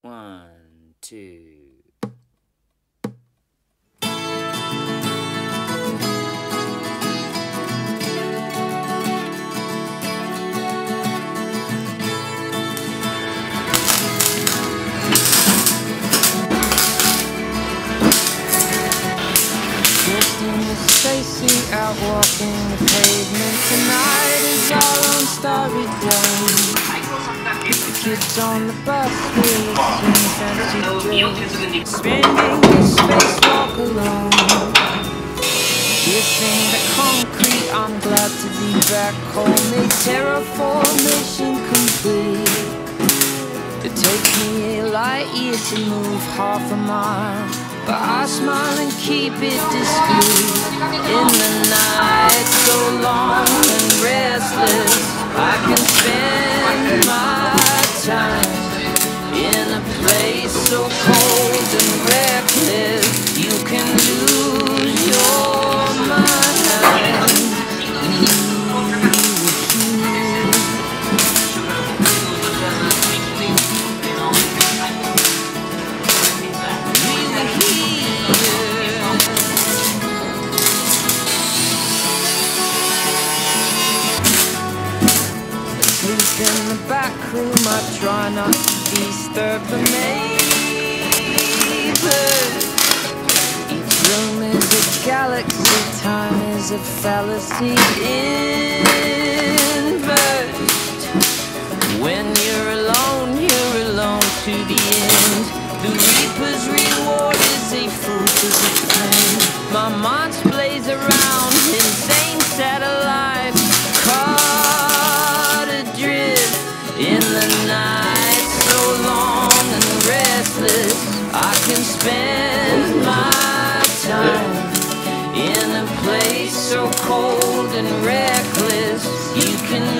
One, two. Stacy out walking the pavement tonight is our own starry day. The kids on the bus will sing fancy drills, spending the spacewalk alone. Kissing the concrete, I'm glad to be back home. Made terraformation complete. It takes me a light year to move half a mile, but I smile and keep it discreet. In the night so long and restless, I can spend my time in a place so cold and reckless. You can lose your mind. In the back room, I try not to disturb the neighbors. Each room is a galaxy, time is a fallacy inverse. When you're alone to the end. The reaper's reward is a fruit of the flame. My mind plays around, insane satellite, caught adrift in the night so long and restless. I can spend my time in a place so cold and reckless. You can